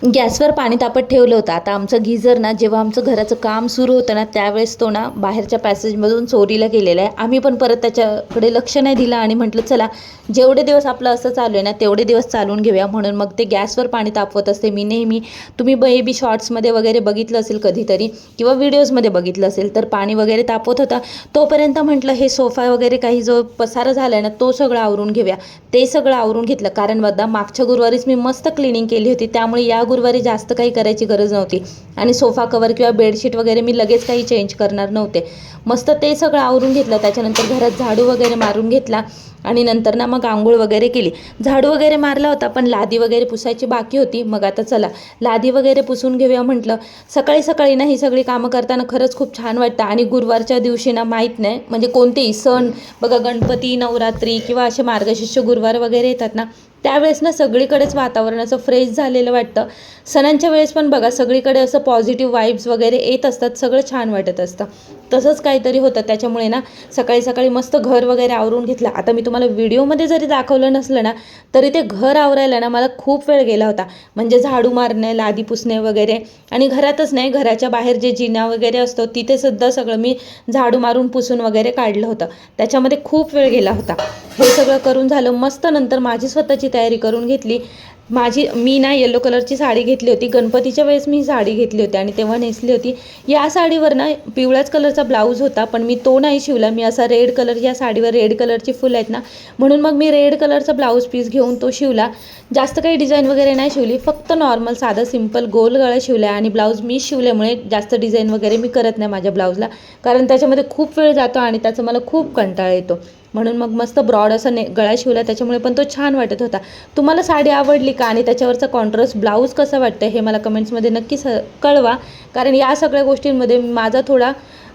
गॅसवर पाणी तापत ठेवलं होतं. आता आमचं गीझर ना, जेव्हा आमचं घराचं काम सुरू होतं ना, त्यावेळेस तो ना बाहेरच्या पॅसेजमधून चोरीला गेलेला आहे. आम्ही पण परत त्याच्याकडे लक्ष नाही दिलं आणि म्हटलं चला जेवढे दिवस आपलं असं चालू आहे ना तेवढे दिवस चालून घेऊया. म्हणून मग ते गॅसवर पाणी तापवत असते मी नेहमी. तुम्ही बेबी शॉर्ट्समध्ये वगैरे बघितलं असेल कधीतरी किंवा व्हिडिओजमध्ये बघितलं असेल, तर पाणी वगैरे तापवत होता तोपर्यंत म्हटलं हे सोफा वगैरे काही जो पसारा झाला आहे ना तो सगळं आवरून घेऊया. ते सगळं आवरून घेतलं, कारण बघा मागच्या गुरुवारीच मी मस्त क्लिनिंग केली होती, त्यामुळे या गुरुवारी जास्त काही करायची गरज नव्हती. आणि सोफा कवर किंवा बेडशीट वगैरे मी लगेच काही चेंज करणार नव्हते. मस्त ते सगळं आवरून घेतलं. त्याच्यानंतर घरात झाडू वगैरे मारून घेतला आणि नंतर ना मग आंघोळ वगैरे केली. झाडू वगैरे मारला होता, पण लादी वगैरे पुसायची बाकी होती. मग आता चला लादी वगैरे पुसून घेऊया म्हटलं. सकाळी सकाळी ना ही सगळी कामं करताना खरंच खूप छान वाटतं. आणि गुरुवारच्या दिवशी ना माहीत नाही म्हणजे कोणतेही सण बघा, गणपती, नवरात्री किंवा असे मार्गशीर्ष गुरुवार वगैरे येतात ना, त्यावेळेस ना सगळीकडेच वातावरण असं फ्रेश झालेलं वाटतं. सणांच्या वेळेस पण बघा सगळीकडे असं पॉझिटिव्ह वाईब्स वगैरे येत असतात, सगळं छान वाटत असतं. तसंच काहीतरी होतं. त्याच्यामुळे ना सकाळी सकाळी मस्त घर वगैरे आवरून घेतलं. आता मी तुम्हाला व्हिडिओमध्ये जरी दाखवलं नसलं ना, तरी ते घर आवरायला ना मला खूप वेळ गेला होता. म्हणजे झाडू मारणे, लादी पुसणे वगैरे, आणि घरातच नाही, घराच्या बाहेर जे जिना वगैरे असतो तिथे सुद्धा सगळं मी झाडू मारून पुसून वगैरे काढलं होतं. त्याच्यामध्ये खूप वेळ गेला होता. हे सगळं करून झालं मस्त. नंतर माझी स्वतःची तयारी करून घेतली. मी ना येलो कलरची साडी घेतली होती. गणपतीच्या वेळेस मी साडी घेतली होती आणि तेव्हा नेसली होती. या साडीवर ना पिवळ्याच कलरचा ब्लाऊज होता, पण मी तो नाही शिवला. मी असा रेड कलर, या साडीवर रेड कलरची फुलं आहेत ना, म्हणून मग मी रेड कलरचा ब्लाऊज पीस घेऊन तो शिवला. जास्त काही डिझाईन वगैरे नाही शिवली, फक्त नॉर्मल साधा सिंपल गोल गळा शिवला. आणि ब्लाऊज मी शिवल्यामुळे जास्त डिझाईन वगैरे मी करत नाही माझ्या ब्लाऊजला, कारण त्याच्यामध्ये खूप वेळ जातो आणि त्याचा मला खूप कंटाळा येतो. म्हणून मग मस्त ब्रॉड असा गळा शिवला, त्याच्यामुळे पण तो छान वाटत होता. तुम्हाला साडी आवडली का आणि त्याच्यावरचा कॉन्ट्रास्ट ब्लाऊज कसा वाटतं हे मला कमेंट्समध्ये नक्की कळवा. कारण या सगळ्या गोष्टींमध्ये माझा थोडा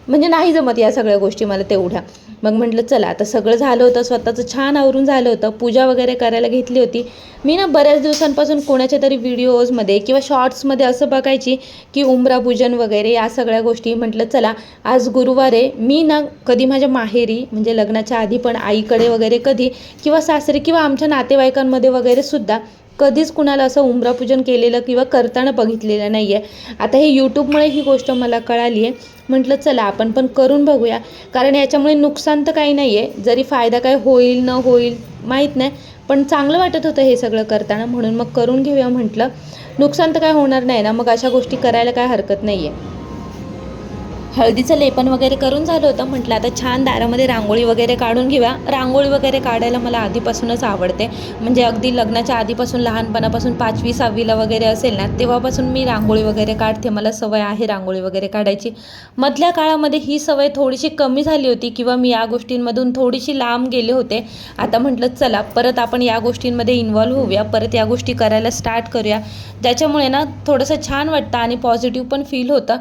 म्हणजे नाही जमत या सगळ्या गोष्टी मला तेवढ्या. मग म्हटलं चला आता सगळं झालं होतं, स्वतःचं छान आवरून झालं होतं. पूजा वगैरे करायला घेतली होती. मी ना बऱ्याच दिवसांपासून कोणाच्या तरी व्हिडिओजमध्ये किंवा शॉर्ट्समध्ये असं बघायची की उंबरा पूजन वगैरे या सगळ्या गोष्टी. म्हटलं चला आज गुरुवार आहे. मी ना कधी माझ्या माहेरी म्हणजे लग्नाच्या आधी पण आईकडे वगैरे कधी किंवा सासरी किंवा आमच्या नातेवाईकांमध्ये वगैरे सुद्धा कधीच कुणाला असं उंबरापूजन केलेलं किंवा करताना बघितलेलं नाही आहे. आता हे यूट्यूबमुळे ही गोष्ट मला कळाली आहे. म्हटलं चला आपण पण करून बघूया, कारण याच्यामुळे नुकसान तर काही नाही आहे. जरी फायदा काय होईल न होईल माहीत नाही, पण चांगलं वाटत होतं हे सगळं करताना, म्हणून मग करून घेऊया म्हटलं. नुकसान तर काय होणार नाही ना, मग अशा गोष्टी करायला काय हरकत नाही आहे. हळदीचं लेपन वगैरे करून झालं होतं. म्हटलं आता छान दारामध्ये रांगोळी वगैरे काढून घेऊया. रांगोळी वगैरे काढायला मला आधीपासूनच आवडते. म्हणजे अगदी लग्नाच्या आधीपासून, लहानपणापासून 5वी 6वीला वगैरे असेल ना, तेव्हापासून मी रांगोळी वगैरे काढते. मला सवय आहे रांगोळी वगैरे काढायची. मधल्या काळामध्ये ही सवय थोडीशी कमी झाली होती किंवा मी या गोष्टींमधून थोडीशी लांब गेले होते. आता म्हटलं चला परत आपण या गोष्टींमध्ये इन्व्हॉल्व्ह होऊया, परत या गोष्टी करायला स्टार्ट करूया, ज्याच्यामुळे ना थोडंसं छान वाटतं आणि पॉझिटिव्ह पण फील होतं.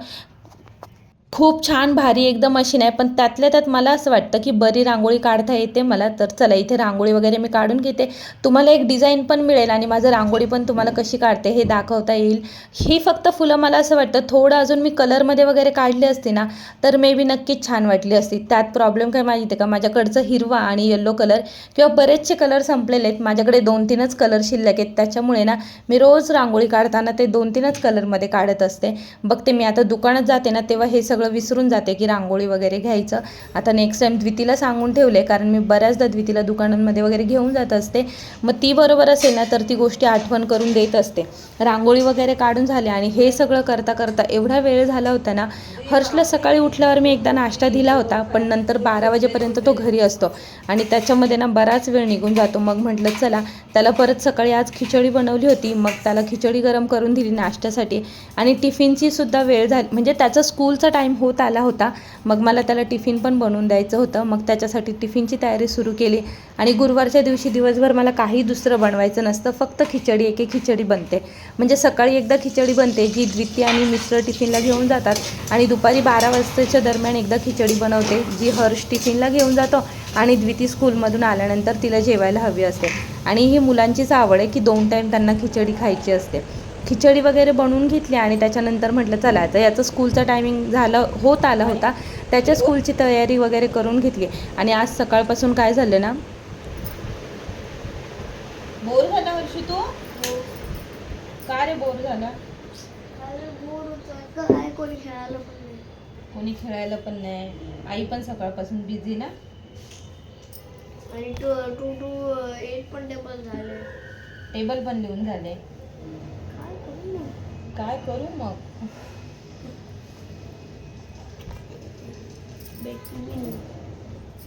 खूप छान भारी एकदम मशीन आहे, पण त्यातल्या त्यात मला असं वाटतं की बरी रांगोळी काढता येते मला. तर चला इथे रांगोळी वगैरे मी काढून घेते. तुम्हाला एक डिझाईन पण मिळेल आणि माझं रांगोळी पण तुम्हाला कशी काढते हे दाखवता येईल. ही फक्त फुलं मला असं वाटतं थोडं अजून मी कलरमध्ये वगैरे काढली असती ना तर मे बी नक्कीच छान वाटली असती. त्यात प्रॉब्लेम काय माहिती आहे का, माझ्याकडचं हिरवा आणि येल्लो कलर किंवा बरेचसे कलर संपलेले आहेत. माझ्याकडे 2-3च कलर शिल्लक आहेत. त्याच्यामुळे ना मी रोज रांगोळी काढताना ते 2-3च कलरमध्ये काढत असते. बघते मी आता दुकानात जाते ना तेव्हा हे सगळं विसरून जाते की रांगोळी वगैरे घ्यायचं. आता नेक्स्ट टाइम द्वितीला सांगून ठेवले, कारण मी बऱ्याचदा द्वितीला दुकानांमध्ये वगैरे घेऊन जात असते. मग ती बरोबर असेल ना तर ती गोष्टी आठवण करून देत असते. रांगोळी वगैरे काढून झाले आणि हे सगळं करता करता एवढा वेळ झाला होता ना. हर्षला सकाळी उठल्यावर मी एकदा नाश्ता दिला होता, पण नंतर 12 वाजेपर्यंत तो घरी असतो आणि त्याच्यामध्ये ना बराच वेळ निघून जातो. मग म्हटलं चला त्याला परत सकाळी आज खिचडी बनवली होती, मग त्याला खिचडी गरम करून दिली नाश्त्यासाठी. आणि टिफिनची सुद्धा वेळ झाली, म्हणजे त्याचा स्कूलचा टाईम होत आला होता. मग मला त्याला टिफिन पण बनवून द्यायचं होतं. मग त्याच्यासाठी टिफिनची तयारी सुरू केली. आणि गुरुवारच्या दिवशी दिवसभर मला काही दुसरं बनवायचं नसतं, फक्त खिचडी, एक खिचडी बनते. म्हणजे सकाळी एकदा खिचडी बनते जी द्विती आणि मिस्टर टिफिनला घेऊन जातात, आणि दुपारी 12 वाजताच्या दरम्यान एकदा खिचडी बनवते जी हर्ष टिफिनला घेऊन जातो आणि द्विती स्कूलमधून आल्यानंतर तिला जेवायला हवी असते. आणि ही मुलांचीच आवड आहे की 2 टाईम त्यांना खिचडी खायची असते. खिचडी वगैरे बनवून घेतली आणि त्याच्यानंतर म्हटलं चला आता याचं स्कूलचा टायमिंग होत आला होता, त्याच्या स्कूलची तयारी वगैरे करून घेतली. आणि आज सकाळपासून काय झालं ना, बोर झाला वर्षी तू काय का रे बोर झाला? काय कोणी खेळायला पण नाही. कोणी खेळायला पण नाही. आई पण सकाळपासून बिझी ना. आणि 2 to 8 पण टेबल झाले. टेबल पण लिहून झाले. काय करू मग? काय करू मग?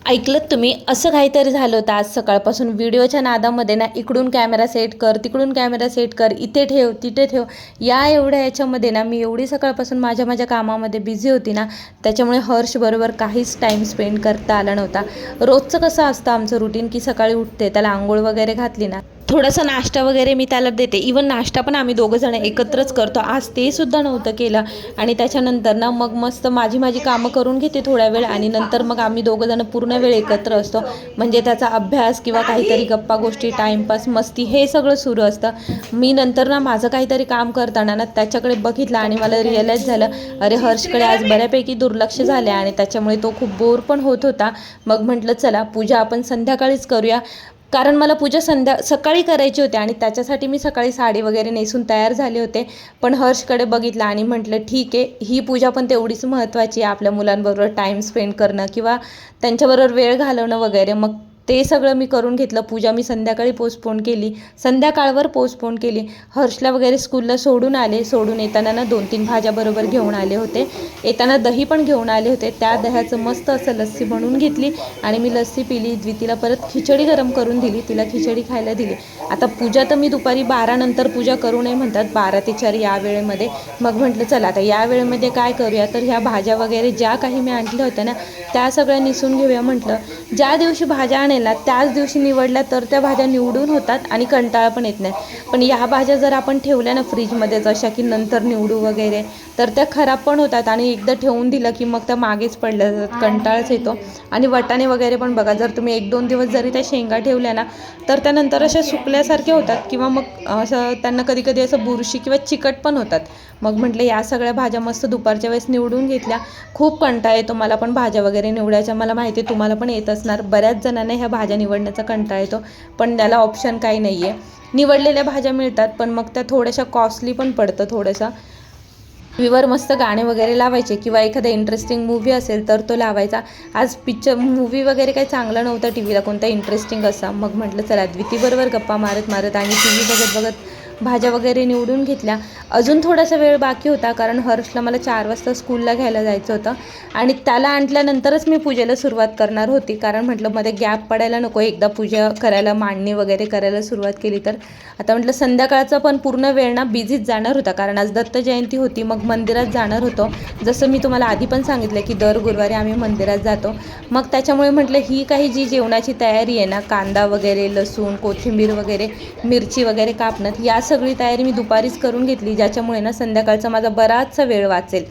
ऐकलत तुम्ही, असं काहीतरी झालं होतं आज सकाळपासून. व्हिडिओच्या नादामध्ये ना इकडून कॅमेरा सेट कर, तिकडून कॅमेरा सेट कर, इथे ठेव तिथे ठेव, या एवढ्या याच्यामध्ये ना मी एवढी सकाळपासून माझ्या कामामध्ये बिझी होती ना, त्याच्यामुळे हर्षबरोबर काहीच टाईम स्पेंड करता आला नव्हता. रोजचं कसं असतं आमचं रुटीन की सकाळी उठते, त्याला आंघोळ वगैरे घातली ना, थोडासा नाश्ता वगैरे मी त्याला देते. इवन नाश्ता पण आम्ही दोघं जण एकत्रच करतो. आज ते सुद्धा नव्हतं केलं. आणि त्याच्यानंतर ना मग मस्त माझी कामं करून घेते थोड्या वेळ, आणि नंतर मग आम्ही दोघं जण पूर्ण वेळ एकत्र असतो. म्हणजे त्याचा अभ्यास किंवा काहीतरी गप्पा गोष्टी, टाईमपास, मस्ती हे सगळं सुरू असतं. मी नंतर ना माझं काहीतरी काम करताना ना त्याच्याकडे बघितलं आणि मला रिअलाईज झालं, अरे हर्षकडे आज बऱ्यापैकी दुर्लक्ष झाले आणि त्याच्यामुळे तो खूप बोर पण होत होता. मग म्हटलं चला पूजा आपण संध्याकाळीच करूया, कारण मला पूजा सकाळी करायची होती आणि त्याच्यासाठी मी सकाळी साडी वगैरे नेसून तयार झाले होते. पण हर्षकडे बघितलं आणि म्हटलं ठीक आहे, ही पूजा पण तेवढीच महत्त्वाची आहे, आपल्या मुलांबरोबर टाईम स्पेंड करणं किंवा त्यांच्याबरोबर वेळ घालवणं वगैरे. मग ते सगळं मी करून घेतलं. पूजा मी संध्याकाळी पोस्टपोन केली, संध्याकाळवर पोस्टपोन केली. हर्षला वगैरे स्कूलला सोडून आले. सोडून येताना ना 2-3 भाज्या बरोबर घेऊन आले होते. येताना दही पण घेऊन आले होते. त्या दह्याचं मस्त असं लस्सी बनवून घेतली आणि मी लस्सी पिली. द्वितीला परत खिचडी गरम करून दिली, तिला खिचडी खायला दिली. आता पूजा तर मी दुपारी 12 नंतर पूजा करू नये म्हणतात, 12 ते 4 या वेळेमध्ये. मग म्हटलं चला आता या वेळेमध्ये काय करूया, तर ह्या भाज्या वगैरे ज्या काही मी आणल्या होत्या ना त्या सगळ्या निसून घेऊया म्हटलं. ज्या दिवशी भाज्या आणेला त्याच दिवशी निवडल्या तर त्या भाज्या निवडून होतात आणि कंटाळा पण येत नाही. पण या भाज्या जर आपण ठेवल्या ना फ्रीजमध्ये जशा की नंतर निवडू वगैरे, तर त्या खराब पण होतात आणि एकदा ठेवून दिलं की मग त्या मागेच पडल्या जातात, कंटाळाच येतो. आणि वाटाणे वगैरे पण बघा, जर तुम्ही 1-2 दिवस जरी त्या शेंगा ठेवल्या ना तर त्यानंतर अशा सुकल्यासारख्या होतात किंवा मग असं त्यांना कधी असं बुरशी किंवा चिकट पण होतात. मग म्हटलं या सगळ्या भाज्या मस्त दुपारच्या वेळेस निवडून घेतल्या. खूप कंटाळा येतो मला पण भाज्या वगैरे निवडायच्या, मला माहिती आहे तुम्हाला पण येत असणार. बऱ्याच जणांना ह्या भाज्या निवडण्याचा कंटाळा येतो, पण त्याला ऑप्शन काही नाही आहे. निवडलेल्या भाज्या मिळतात पण मग त्या थोड्याशा कॉस्टली पण पडतं थोडंसं. टीव्हीवर मस्त गाणे वगैरे लावायचे किंवा एखादा इंटरेस्टिंग मूवी असेल तर तो लावायचा. आज मूवी वगैरे काही चांगला नव्हता टीव्हीला कोणता इंटरेस्टिंग असा. मग म्हटलं चला द्वितीबरोबर गप्पा मारत आणि टी व्ही बघत भाज्या वगैरे निवडून घेतल्या. अजून थोडासा वेळ बाकी होता कारण हर्षला मला 4 वाजता स्कूलला घ्यायला जायचं होतं आणि त्याला आणल्यानंतरच मी पूजेला सुरुवात करणार होती, कारण म्हटलं मध्ये गॅप पडायला नको, एकदा पूजा करायला मांडणी वगैरे करायला सुरुवात केली तर. आता म्हटलं संध्याकाळचा पण पूर्ण वेळ ना बिझीच जाणार होता, कारण आज दत्त जयंती होती. मग मंदिरात जाणार होतो, जसं मी तुम्हाला आधी पण सांगितलं की दर गुरुवारी आम्ही मंदिरात जातो. मग त्याच्यामुळे म्हटलं ही काही जी जेवणाची तयारी आहे ना, कांदा वगैरे, लसूण, कोथिंबीर वगैरे, मिरची वगैरे कापणं, या सगळी तयारी मी दुपारीच करून घेतली, ज्याच्यामुळे ना संध्याकाळचा माझा बराचसा वेळ वाचेल.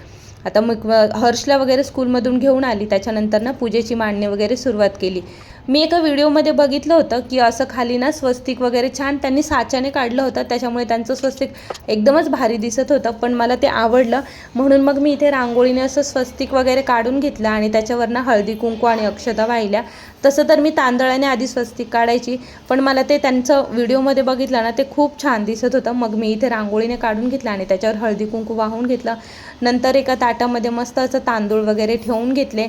आता मग हर्षला वगैरे स्कूलमधून घेऊन आली, त्याच्यानंतर ना पूजेची मांडणी वगैरे सुरुवात केली. मी एका व्हिडिओमध्ये बघितलं होतं की असं खाली ना स्वस्तिक वगैरे छान त्यांनी साच्याने काढलं होतं, त्याच्यामुळे त्यांचं स्वस्तिक एकदमच भारी दिसत होतं. पण मला ते आवडलं म्हणून मग मी इथे रांगोळीने असं स्वस्तिक वगैरे काढून घेतलं आणि त्याच्यावरनं हळदी कुंकू आणि अक्षता वाहिल्या. तसं तर मी तांदळाने आधी स्वस्तिक काढायची, पण मला ते त्यांचं व्हिडिओमध्ये बघितलं ना ते खूप छान दिसत होतं. मग मी इथे रांगोळीने काढून घेतलं आणि त्याच्यावर हळदी कुंकू वाहून घेतलं. नंतर एका ताटामध्ये मस्त असं तांदूळ वगैरे ठेवून घेतले.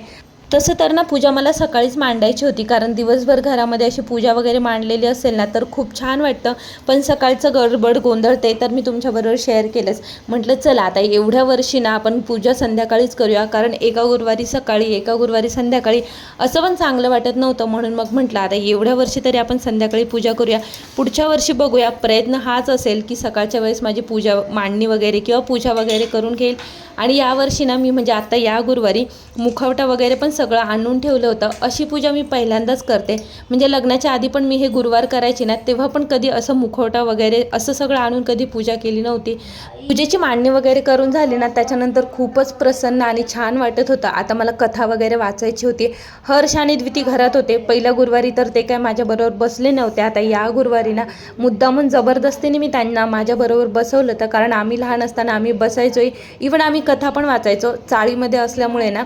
तसं तर ना पूजा मला सकाळीच मांडायची होती, कारण दिवसभर घरामध्ये अशी पूजा वगैरे मांडलेली असेल ना तर खूप छान वाटतं. पण सकाळचं गडबड गोंधळ ते तर मी तुमच्याबरोबर शेअर केलंच. म्हटलं चला आता एवढ्या वर्षी ना आपण पूजा संध्याकाळीच करूया, कारण एका गुरुवारी सकाळी एका गुरुवारी संध्याकाळी असं पण चांगलं वाटत नव्हतं. म्हणून मग म्हटलं आता एवढ्या वर्षी तरी आपण संध्याकाळी पूजा करूया. पुढच्या वर्षी बघूया, प्रयत्न हाच असेल की सकाळच्या वेळेस माझी पूजा मांडणी वगैरे किंवा पूजा वगैरे करून घेईल. आणि यावर्षी ना मी म्हणजे आता या गुरुवारी मुखवटा वगैरे पण सगळं आणून ठेवलं होतं. अशी पूजा मी पहिल्यांदाच करते, म्हणजे लग्नाच्या आधी पण मी हे गुरुवार करायची ना तेव्हा पण कधी असं मुखवटा वगैरे असं सगळं आणून कधी पूजा केली नव्हती. पूजेची मांडणी वगैरे करून झाली ना त्याच्यानंतर खूपच प्रसन्न आणि छान वाटत होतं. आता मला कथा वगैरे वाचायची होती. हर्ष आणि द्विती घरात होते. पहिल्या गुरुवारी तर ते काय माझ्याबरोबर बसले नव्हते. आता या गुरुवारी ना मुद्दामून जबरदस्तीने मी त्यांना माझ्याबरोबर बसवलं होतं, कारण आम्ही लहान असताना आम्ही बसायचोय. इव्हन आम्ही कथा पण वाचायचो. चाळीमध्ये असल्यामुळे ना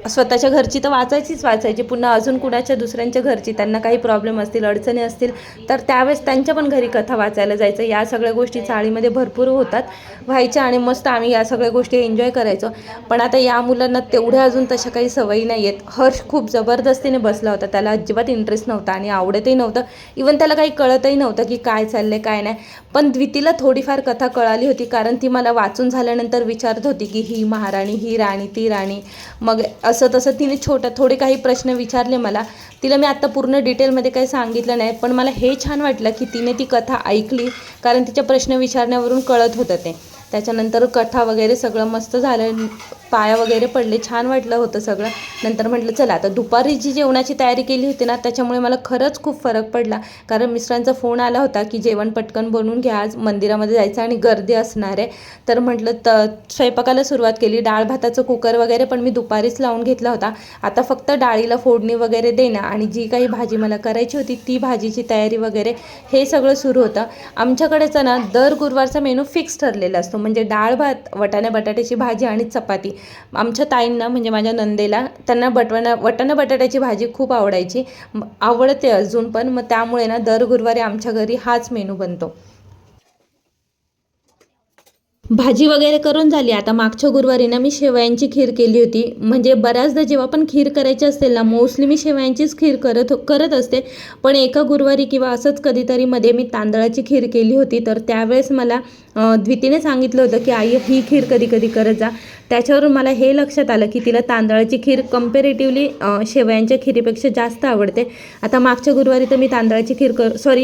स्वतःच्या स्वतःच्या घरची तर वाचायची, पुन्हा अजून कुणाच्या दुसऱ्यांच्या घरची, त्यांना काही प्रॉब्लेम असतील, अडचणी असतील तर त्यावेळेस त्यांच्या पण घरी कथा वाचायला जायचं. या सगळ्या गोष्टी चाळीमध्ये भरपूर व्हायच्या आणि मस्त आम्ही या सगळ्या गोष्टी एन्जॉय करायचो. पण आता या मुलांना तेवढ्या अजून तशा काही सवयी नाही आहेत. हर्ष खूप जबरदस्तीने बसला होता, त्याला अजिबात इंटरेस्ट नव्हता आणि आवडतही नव्हतं. इवन त्याला काही कळतही नव्हतं की काय चाललंय काय नाही. पण द्वितीला थोडीफार कथा कळाली होती, कारण ती मला वाचून झाल्यानंतर विचारत होती की ही महाराणी, ही राणी, ती राणी. मग असं तसं तिने थोडे काही प्रश्न विचारले मला. तिला मी आत्ता पूर्ण डिटेलमध्ये काही सांगितलं नाही, पण मला हे छान वाटलं की तिने ती कथा ऐकली, कारण तिच्या प्रश्न विचारण्यावरून कळत होतं ते. त्याच्यानंतर कथा वगैरे सगळं मस्त झालं, पाया वगैरे पडले, छान वाटलं होतं सगळं. नंतर म्हटलं चला आता दुपारी जी जेवणाची तयारी केली होती ना, त्याच्यामुळे मला खरंच खूप फरक पडला. कारण मिस्टरांचा फोन आला होता की जेवण पटकन बनवून घ्या, आज मंदिरामध्ये जायचं आणि गर्दी असणार आहे. तर म्हटलं स्वयंपाकाला सुरुवात केली. डाळ भाताचं कुकर वगैरे पण मी दुपारीच लावून घेतला होता. आता फक्त डाळीला फोडणी वगैरे देणं आणि जी काही भाजी मला करायची होती ती भाजीची तयारी वगैरे हे सगळं सुरू होतं. आमच्याकडेचं ना दर गुरुवारचा मेनू फिक्स ठरलेला असतो, म्हणजे डाळ भात, वाटाणा बटाट्याची भाजी आणि चपाती. आमच्या ताईंना म्हणजे माझ्या नंदेला त्यांना वाटाणा बटाट्याची भाजी खूप आवडते अजून पण. मग त्यामुळे ना दर गुरुवारी आमच्या घरी हाच मेनू बनतो. भाजी वगैरे करून झाली. आता मागच्या गुरुवारी ना मी शेवयांची खीर केली होती. म्हणजे बऱ्याचदा जेव्हा पण खीर करायची असेल ना, मोस्टली मी शेवयांचीच खीर करत असते. पण एका गुरुवारी किंवा असंच कधीतरी मध्ये मी तांदळाची खीर केली होती. तर त्यावेळेस मला द्वितीने सांगितलं होतं की आई ही खीर कधी कधी करत जा. त्याच्यावरून मला हे लक्षात आलं की तिला तांदळाची खीर कम्पॅरेटिव्हली शेवयांच्या खीरीपेक्षा जास्त आवडते. आता मागच्या गुरुवारी तर मी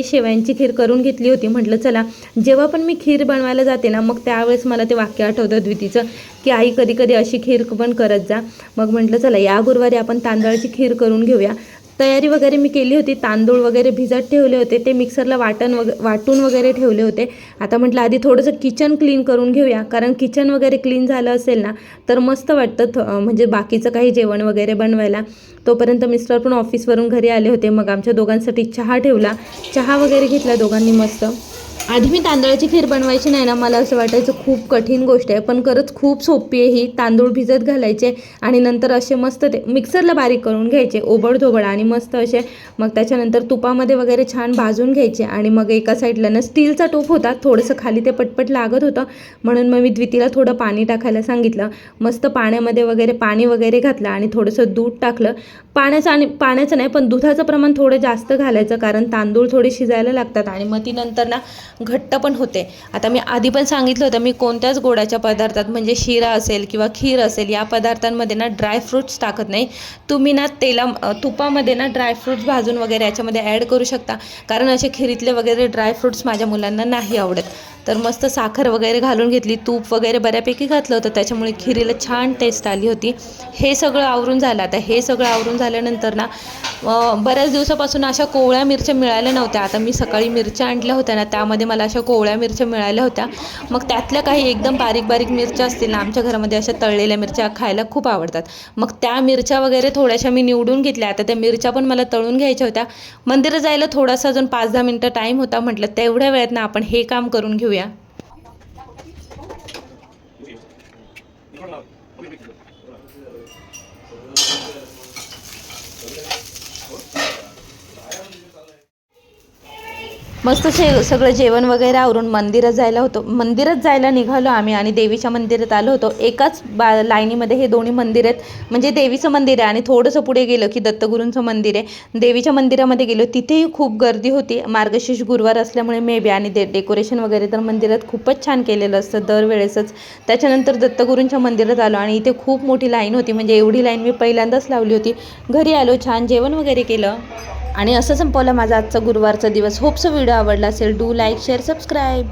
शेवयांची खीर करून घेतली होती. म्हटलं चला जेव्हा पण मी खीर बनवायला जाते ना, मग त्यावेळेस मला ते वाक्य आठवतं द्वितीचं की आई कधी कधी अशी खीर पण करत जा. मग म्हटलं चला या गुरुवारी आपण तांदळाची खीर करून घेऊया. तयारी वगैरे मी केली होती. तांदूळ वगैरे भिजत ठेवले होते, ते मिक्सरला वाटून वगैरे ठेवले होते. आता म्हटलं आधी थोडंसं किचन क्लीन करून घेऊया, कारण किचन वगैरे क्लीन झालं असेल ना तर मस्त वाटतं म्हणजे बाकीचं काही जेवण वगैरे बनवायला. तोपर्यंत मिस्टर पण ऑफिसवरून घरी आले होते. मग आमच्या दोघांसाठी चहा ठेवला, चहा वगैरे घेतला दोघांनी मस्त. आधी मी तांदळाची खीर बनवायची नाही ना, मला असं वाटायचं खूप कठीण गोष्ट आहे, पण खरंच खूप सोपी आहे ही. तांदूळ भिजत घालायचे आणि नंतर असे मस्त ते मिक्सरला बारीक करून घ्यायचे ओबडधोबड आणि मस्त असे. मग त्याच्यानंतर तुपामध्ये वगैरे छान भाजून घ्यायचे. आणि मग एका साईडला ना स्टीलचा टोप होता, थोडंसं खाली ते पटपट लागत होतं, म्हणून मग मी द्वितीला थोडं पाणी टाकायला सांगितलं. मस्त पाण्यामध्ये वगैरे पाणी वगैरे घातलं आणि थोडंसं दूध टाकलं. पाण्याचं नाही पण दुधाचं प्रमाण थोडं जास्त घालायचं, कारण तांदूळ थोडे शिजायला लागतात आणि मग ती नंतर ना घट्ट पण होते. आता मी आधी पण सांगितलं होतं, मी कोणत्याच गोडाच्या पदार्थात म्हणजे शिरा असेल किंवा खीर असेल या पदार्थांमध्ये ना ड्रायफ्रूट्स टाकत नाही. तुम्ही ना तुपामध्ये ना ड्रायफ्रूट्स भाजून वगैरे याच्यामध्ये ॲड करू शकता, कारण असे खिरीतले वगैरे ड्रायफ्रूट्स माझ्या मुलांना नाही आवडत. तर मस्त साखर वगैरे घालून घेतली, तूप वगैरे बऱ्यापैकी घातलं होतं, त्याच्यामुळे खिरीला छान टेस्ट आली होती. हे सगळं आवरून झालं. आता हे सगळं आवरून झाल्यानंतर ना बऱ्याच दिवसापासून अशा कोवळ्या मिरच्या मिळाल्या नव्हत्या. आता मी सकाळी मिरच्या आणल्या होत्या ना, त्यामध्ये मला अशा कोवळ्या मिरच्या मिळाल्या होत्या. मग त्यातल्या काही एकदम बारीक बारीक मिरच्या असतील ना, आमच्या घरामध्ये अशा तळलेल्या मिरच्या खायला खूप आवडतात. मग त्या मिरच्या वगैरे थोड्याशा मी निवडून घेतल्या. आता त्या मिरच्या पण मला तळून घ्यायच्या होत्या. मंदिरात जायला थोडासा अजून 5-10 मिनटं टाईम होता. म्हटलं तेवढ्या वेळात ना आपण हे काम करून घेऊया. मस्त सगळं जेवण वगैरे आवरून मंदिरात जायला निघालो आम्ही आणि देवीच्या मंदिरात आलो होतो. एकाच लाईनीमध्ये हे दोन्ही मंदिर आहेत. म्हणजे देवीचं मंदिर आहे आणि थोडंसं पुढे गेलं की दत्तगुरूंचं मंदिर आहे. देवीच्या मंदिरामध्ये गेलो, तिथेही खूप गर्दी होती. मार्गशीर्ष गुरुवार असल्यामुळे मे बी, आणि डेकोरेशन वगैरे तर मंदिरात खूपच छान केलेलं असतं दरवेळेसच. त्याच्यानंतर दत्तगुरूंच्या मंदिरात आलो आणि इथे खूप मोठी लाईन होती, म्हणजे एवढी लाईन मी पहिल्यांदाच लावली होती. घरी आलो, छान जेवण वगैरे केलं आणि असं संपवलं माझा आजचा गुरुवारचा दिवस. होप्स व्हिडिओ आवडला असेल. Do like, share, subscribe.